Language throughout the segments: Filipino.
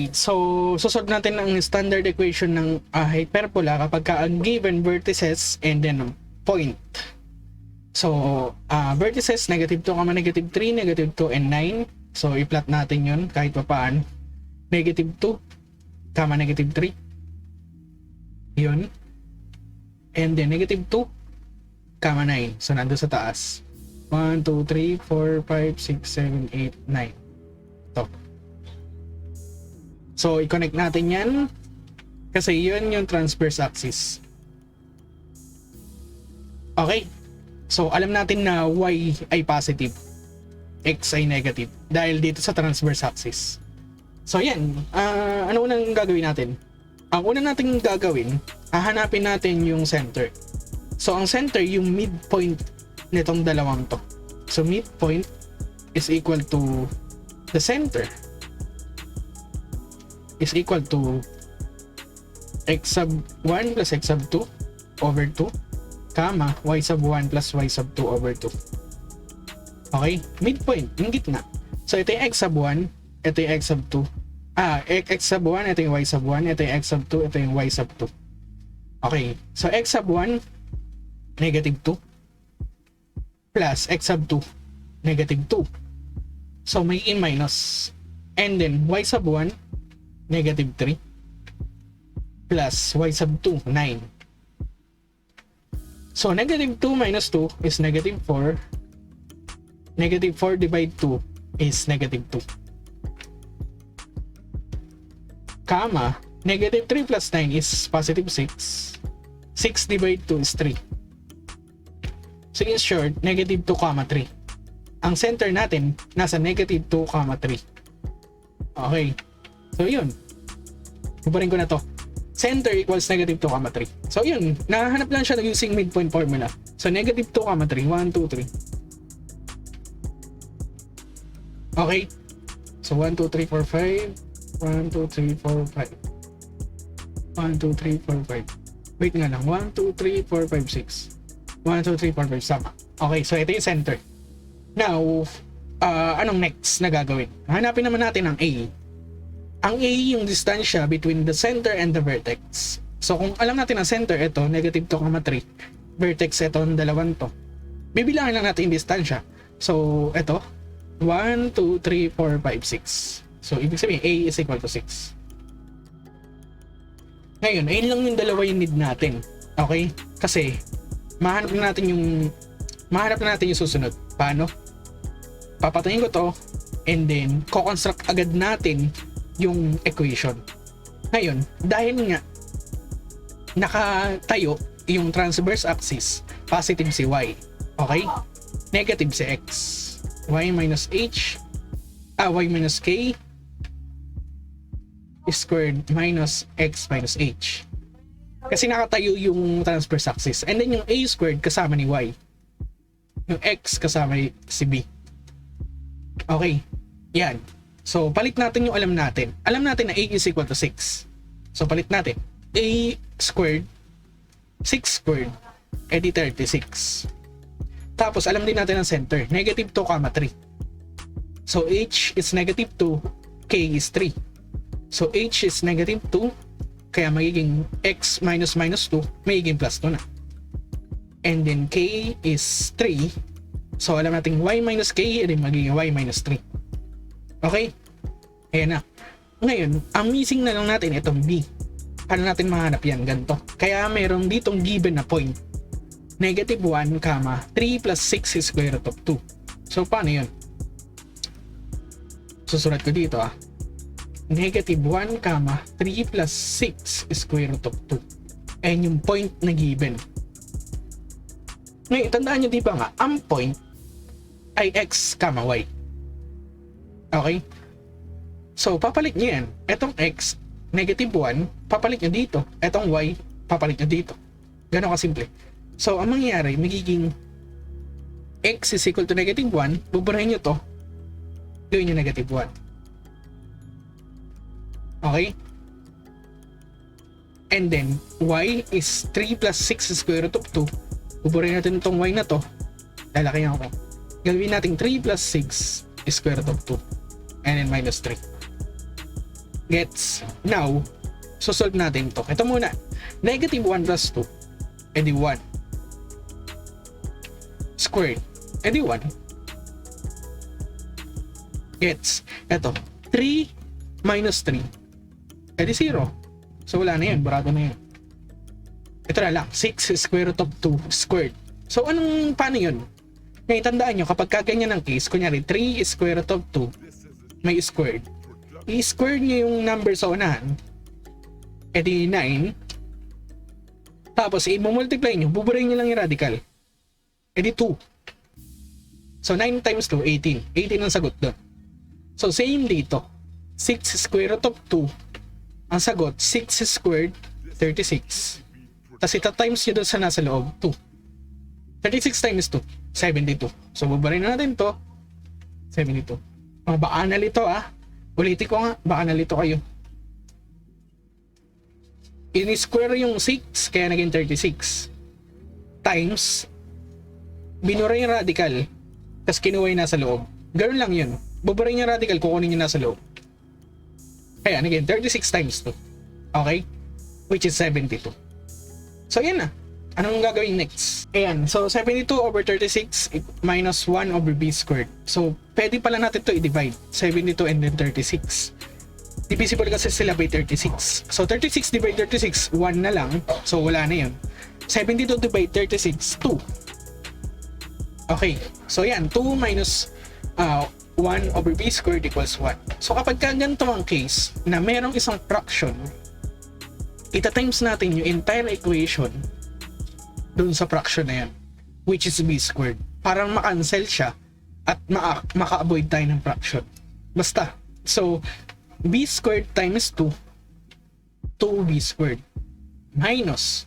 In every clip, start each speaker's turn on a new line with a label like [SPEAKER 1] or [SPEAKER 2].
[SPEAKER 1] Okay, so susunod natin ang standard equation ng hyperbola kapag ka ang given vertices and then point. So, vertices, -2, -3, -2, and 9. So, i-plot natin yun kahit pa paan. -2, -3. Yun. And then, -2, 9. So, nandun sa taas. 1, 2, 3, 4, 5, 6, 7, 8, 9. Ito. So, i-connect natin yan kasi yun yung transverse axis. Okay. So, alam natin na y ay positive, x ay negative dahil dito sa transverse axis. So, yan. Ano unang gagawin natin? Ang una natin gagawin, hahanapin natin yung center. So, ang center, yung midpoint nitong dalawang to. So, midpoint is equal to the center is equal to x sub 1 plus x sub 2 over 2, comma, y sub 1 plus y sub 2 over 2. Okay? Midpoint, yung gitna. So, ito yung x sub 1, ito yung x sub 2. X sub 1, ito yung y sub 1, ito yung x sub 2, ito yung y sub 2. Okay. So, x sub 1, -2, plus x sub 2, -2. So, may in minus. And then, y sub 1, -3 plus y sub 2, 9. So, -2 minus 2 is -4. -4 divide 2 is -2. Comma, -3 plus 9 is positive 6. 6 divide 2 is 3. So, in short, -2, 3. Ang center natin, nasa -2, 3. Okay. So, yun. Ibarin ko na to. Center equals -2, 3. So, yun. Nahanap lang siya using midpoint formula. So, -2, 3. 1, 2, 3. Okay. So, 1, 2, 3, 4, 5. 1, 2, 3, 4, 5. 1, 2, 3, 4, 5. Wait nga lang. 1, 2, 3, 4, 5, 6. 1, 2, 3, 4, 5. Sama. Okay. So, ito yung center. Now, anong next na gagawin? Hanapin naman natin ang A. Ang A yung distansya between the center and the vertex. So, kung alam natin ang center, ito, -2, 3. Vertex, ito, ang dalawang to. Bibilangin lang natin yung distansya. So, ito, 1, 2, 3, 4, 5, 6. So, ibig sabihin, A is equal to 6. Ngayon, ayun lang yung dalawa yung need natin. Okay? Kasi, mahanap na natin yung susunod. Paano? Papatayin ko to, and then, co-construct agad natin yung equation. Ngayon, dahil nga nakatayo yung transverse axis, positive si y. Okay? Negative si x. Y minus h, y minus k squared minus x minus h. Kasi nakatayo yung transverse axis. And then yung a squared kasama ni y. Yung x kasama si b. Okay. Yan. So, palit natin yung alam natin. Alam natin na a is equal to 6. So, palit natin. A squared, 6 squared, edi 36. Tapos, alam din natin ang center. -2, 3. So, h is -2, k is 3. So, h is -2, kaya magiging x minus 2, magiging plus 2 na. And then, k is 3. So, alam natin y minus k, edi magiging y minus 3. Okay? Ayan na. Ngayon, ang missing na lang natin itong b. Paano natin mahanap yan? Ganito. Kaya mayroong ditong given na point. -1, 3 plus 6 is square root of 2. So, paano yun? Susulat ko dito -1, 3 plus 6 is square root of 2. Ayan yung point na given. Ngayon, tandaan nyo di ba nga, ang point ay x, y. Okay? So, papalit nyo yan. Etong x, -1, papalit nyo dito. Etong y, papalit nyo dito. Gano'n kasimple. So, ang mangyayari, magiging x is equal to -1, buburahin nyo to, gawin nyo -1. Okay? And then, y is 3 plus 6 is square root of 2. Buburahin natin itong y na to. Lalaki ako. Gawin natin 3 plus 6 is square root of 2. And then minus 3. Gets? Now, solve natin to. Ito muna. Negative 1 plus 2. Edi 1. Squared. Edi 1. Gets? Ito. 3 minus 3. Edi 0. So wala na yun. Barado na yun. Ito na lang. 6 square root of 2 squared. So paano yun? Ngayon, tandaan nyo, kapag kaganyan ng case, kunyari 3 square root of 2 may squared. I-square nyo yung number sa unahan. Edi 9. Tapos, i-multiply nyo. Buburayin nyo lang yung radical. Edi 2. So, 9 times 2, 18. 18 ang sagot doon. So, same dito. 6 square root of 2. Ang sagot, 6 squared, 36. Tapos, ita-times nyo doon sa nasa loob, 2. 36 times 2, 72. So, buburayin na natin to. 72. Baka nalito Ulitin ko nga, baka nalito kayo. In-square yung 6, kaya naging 36. Times, binura yung radical, tapos kinuha yung nasa loob. Ganun lang yun. Bubura yung radical, kukunin yung nasa loob. Kaya naging 36 times 2. Okay? Which is 72. So, yan na. Anong gagawin next? Ayan. So, 72 over 36 minus 1 over b squared. So, pwede pala natin to i-divide. 72 and then 36. Divisible kasi sila by 36. So, 36 divide 36, 1 na lang. So, wala na yun. 72 divide 36, 2. Okay. So, yan. 2 minus 1 over b squared equals 1. So, kapag ganito ang case na merong isang fraction, ita-times natin yung entire equation doon sa fraction na yan, which is b squared. Parang ma-cancel siya at maka-avoid tayo ng fraction. Basta. So, b squared times 2, 2b squared, minus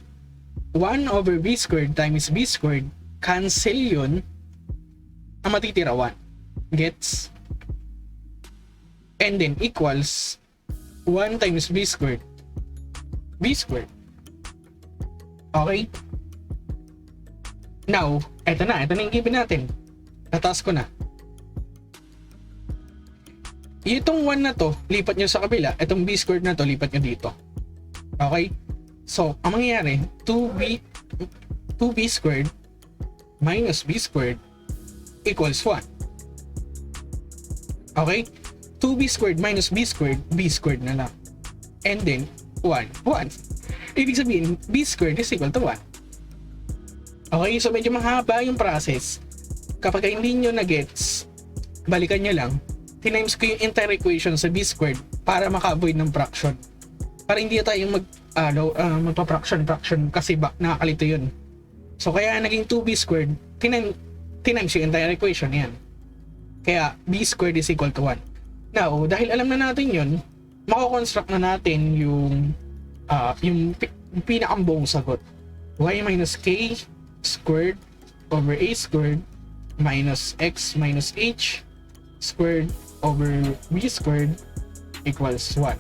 [SPEAKER 1] 1 over b squared times b squared, cancel yun, ang matitira 1. Gets? And then, equals 1 times b squared, b squared. Okay? Now, ito na yung given natin. Nataas ko na. Itong 1 na to, lipat nyo sa kabila. Itong b squared na to, lipat nyo dito. Okay? So, ang mangyayari, 2b squared minus b squared equals 1. Okay? 2b squared minus b squared na lang. And then, 1. Ibig sabihin, b squared is equal to 1. Okay, so medyo mahaba yung process. Kapag hindi nyo na-gets, balikan nyo lang. Tinimes ko yung entire equation sa b squared para maka-avoid ng fraction. Para hindi tayong magpa-fraction kasi nakakalito yun. So kaya naging 2b squared, tinimes yung entire equation yan. Kaya b squared is equal to 1. Now, dahil alam na natin yun, mako-construct na natin yung pinakang sagot. Y minus k squared over a squared minus x minus h squared over b squared equals 1.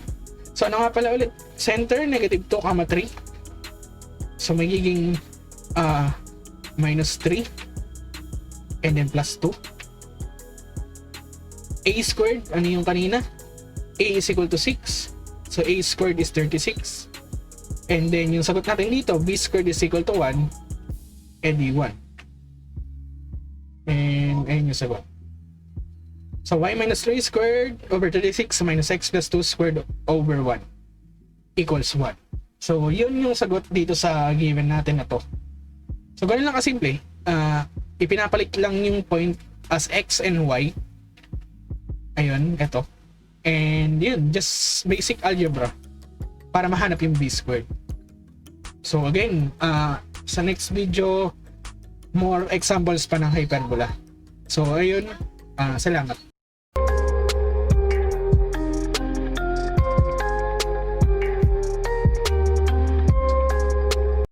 [SPEAKER 1] So ano nga pala ulit? Center, negative 2, 3. So magiging minus 3 and then plus 2. A squared, ano yung kanina? A is equal to 6. So a squared is 36. And then yung sagot natin dito, b squared is equal to 1. Edi 1. And ayun yung sagot. So y minus 3 squared over 36 minus x plus 2 squared over 1 equals 1. So yun yung sagot dito sa given natin na to. So ganun lang kasimple. Ipinapalit lang yung point as x and y. Ayun, eto. And yun, just basic algebra para mahanap yung b squared. So again, sa next video, more examples pa ng hyperbola. So ayun, salamat.